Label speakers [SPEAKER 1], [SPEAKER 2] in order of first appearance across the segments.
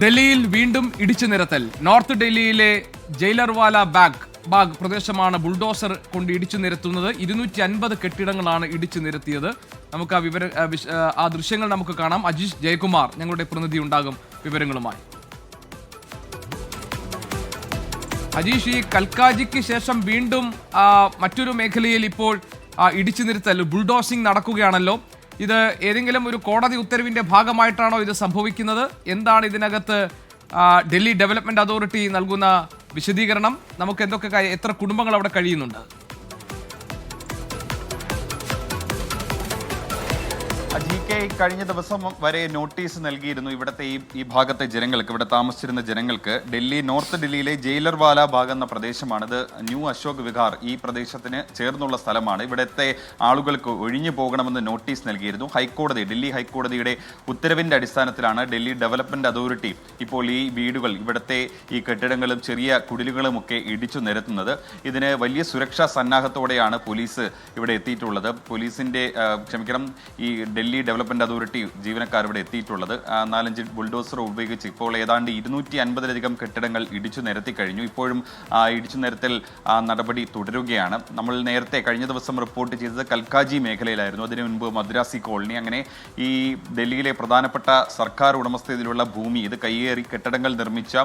[SPEAKER 1] ഡൽഹിയിൽ വീണ്ടും ഇടിച്ചു നിരത്തൽ. നോർത്ത് ഡൽഹിയിലെ ജയിലർവാല ബാഗ് പ്രദേശമാണ് ബുൾഡോസർ കൊണ്ട് ഇടിച്ചു നിരത്തുന്നത്. 250 കെട്ടിടങ്ങളാണ് ഇടിച്ചു നിരത്തിയത്. നമുക്ക് ആ ദൃശ്യങ്ങൾ നമുക്ക് കാണാം. അജീഷ് ജയകുമാർ ഞങ്ങളുടെ പ്രതിനിധി ഉണ്ടാകും വിവരങ്ങളുമായി. അജീഷ്, ഈ കൽക്കാജിക്ക് ശേഷം വീണ്ടും മറ്റൊരു മേഖലയിൽ ഇപ്പോൾ ഇടിച്ചു നിരത്തൽ ബുൾഡോസിംഗ് നടക്കുകയാണല്ലോ. ഇത് ഏതെങ്കിലും ഒരു കോടതി ഉത്തരവിന്റെ ഭാഗമായിട്ടാണോ ഇത് സംഭവിക്കുന്നത്? എന്താണ് ഇതിനകത്ത് ഡൽഹി ഡെവലപ്മെന്റ് അതോറിറ്റി നൽകുന്ന വിശദീകരണം? നമുക്ക് എത്ര കുടുംബങ്ങൾ അവിടെ കഴിയുന്നുണ്ട്?
[SPEAKER 2] കഴിഞ്ഞ ദിവസം വരെ നോട്ടീസ് നൽകിയിരുന്നു ഇവിടുത്തെ ഈ ഭാഗത്തെ ജനങ്ങൾക്ക്, ഇവിടെ താമസിച്ചിരുന്ന ജനങ്ങൾക്ക്. നോർത്ത് ഡൽഹിയിലെ ജയിലർവാല ഭാഗം എന്ന പ്രദേശമാണിത്. ന്യൂ അശോക് വിഹാർ ഈ പ്രദേശത്തിന് ചേർന്നുള്ള സ്ഥലമാണ്. ഇവിടുത്തെ ആളുകൾക്ക് ഒഴിഞ്ഞു പോകണമെന്ന് നോട്ടീസ് നൽകിയിരുന്നു ഹൈക്കോടതി. ഡൽഹി ഹൈക്കോടതിയുടെ ഉത്തരവിന്റെ അടിസ്ഥാനത്തിലാണ് ഡൽഹി ഡെവലപ്മെന്റ് അതോറിറ്റി ഇപ്പോൾ ഈ വീടുകൾ, ഇവിടുത്തെ ഈ കെട്ടിടങ്ങളും ചെറിയ കുടിലുകളും ഒക്കെ ഇടിച്ചു നിരത്തുന്നത്. ഇതിന് വലിയ സുരക്ഷാ സന്നാഹത്തോടെയാണ് പോലീസ് ഇവിടെ എത്തിയിട്ടുള്ളത്. ഈ ഡൽഹി ഡെവലപ്മെന്റ് അതോറിറ്റി ജീവനക്കാർ ഇവിടെ എത്തിയിട്ടുള്ളത്. 4-5 ബുൾഡോസർ ഉപയോഗിച്ച് ഇപ്പോൾ ഏതാണ്ട് 250-ലധികം കെട്ടിടങ്ങൾ ഇടിച്ചു നിരത്തി കഴിഞ്ഞു. ഇപ്പോഴും ഇടിച്ചു നിരത്തൽ നടപടി തുടരുകയാണ്. നമ്മൾ നേരത്തെ കഴിഞ്ഞ ദിവസം റിപ്പോർട്ട് ചെയ്തത് കൽക്കാജി മേഖലയിലായിരുന്നു. അതിനു മുൻപ് മദ്രാസി കോളനി. അങ്ങനെ ഈ ഡൽഹിയിലെ പ്രധാനപ്പെട്ട സർക്കാർ ഉടമസ്ഥതയിലുള്ള ഭൂമി, ഇത് കയ്യേറി കെട്ടിടങ്ങൾ നിർമ്മിച്ച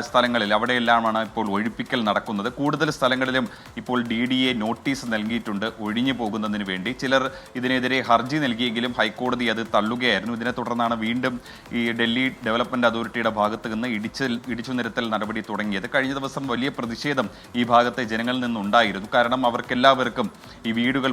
[SPEAKER 2] സ്ഥലങ്ങളിൽ അവിടെയെല്ലാമാണ് ഇപ്പോൾ ഒഴിപ്പിക്കൽ നടക്കുന്നത്. കൂടുതൽ സ്ഥലങ്ങളിലും ഇപ്പോൾ DDA നോട്ടീസ് നൽകിയിട്ടുണ്ട് ഒഴിഞ്ഞു പോകുന്നതിന് വേണ്ടി. ചിലർ ഇതിനെതിരെ ഹർജി നൽകിയെങ്കിലും ഹൈക്കോടതി അത് തള്ളുകയായിരുന്നു. ഇതിനെ തുടർന്നാണ് വീണ്ടും ഈ ഡൽഹി ഡെവലപ്മെന്റ് അതോറിറ്റിയുടെ ഭാഗത്ത് നിന്ന് ഇടിച്ചു നിരത്തൽ നടപടി തുടങ്ങിയത്. കഴിഞ്ഞ ദിവസം വലിയ പ്രതിഷേധം ഈ ഭാഗത്തെ ജനങ്ങളിൽ നിന്നുണ്ടായിരുന്നു. കാരണം അവർക്കെല്ലാവർക്കും ഈ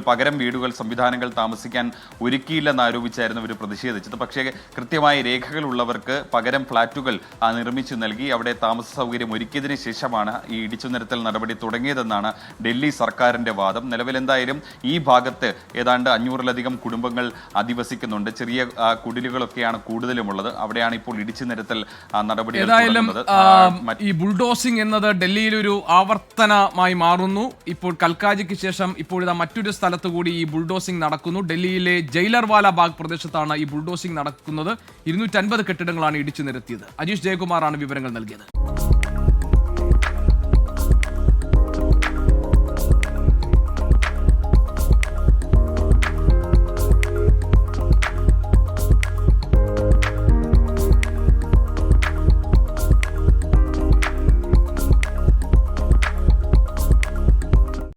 [SPEAKER 2] പകരം വീടുകൾ സംവിധാനങ്ങൾ താമസിക്കാൻ ഒരുക്കിയില്ലെന്ന് ആരോപിച്ചായിരുന്നു ഇവർ പ്രതിഷേധിച്ചത്. പക്ഷേ കൃത്യമായ രേഖകളുള്ളവർക്ക് പകരം ഫ്ളാറ്റുകൾ നിർമ്മിച്ചു നൽകി അവിടെ താമസ സൗകര്യം ഒരുക്കിയതിനു ശേഷമാണ് ഈ ഇടിച്ചു നിരത്തൽ നടപടി തുടങ്ങിയതെന്നാണ് ഡൽഹി സർക്കാരിന്റെ വാദം. നിലവിൽ എന്തായാലും ഈ ഭാഗത്ത് ഏതാണ്ട് 500-ലധികം കുടുംബങ്ങൾ അധിവസിക്കുന്നുണ്ട്. ചെറിയ കുടിലുകളൊക്കെയാണ് കൂടുതലുമുള്ളത്. അവിടെയാണ് ഇപ്പോൾ ഇടിച്ചു നിരത്തൽ നടപടി.
[SPEAKER 1] ഏതായാലും ഈ ബുൾഡോസിംഗ് എന്നത് ഡൽഹിയിൽ ഒരു ആവർത്തനമായി മാറുന്നു. ഇപ്പോൾ കൽക്കാജിക്ക് ശേഷം ഇപ്പോഴിതാ മറ്റൊരു സ്ഥലത്ത് കൂടി ഈ ബുൾഡോസിംഗ് നടക്കുന്നു. ഡൽഹിയിലെ ജയിലർവാല ബാഗ് പ്രദേശത്താണ് ഈ ബുൾഡോസിംഗ് നടക്കുന്നത്. 250 കെട്ടിടങ്ങളാണ് ഇടിച്ചു നിരത്തിയത്. അജീഷ് ജയകുമാറാണ് വിവരങ്ങൾ നൽകിയത്.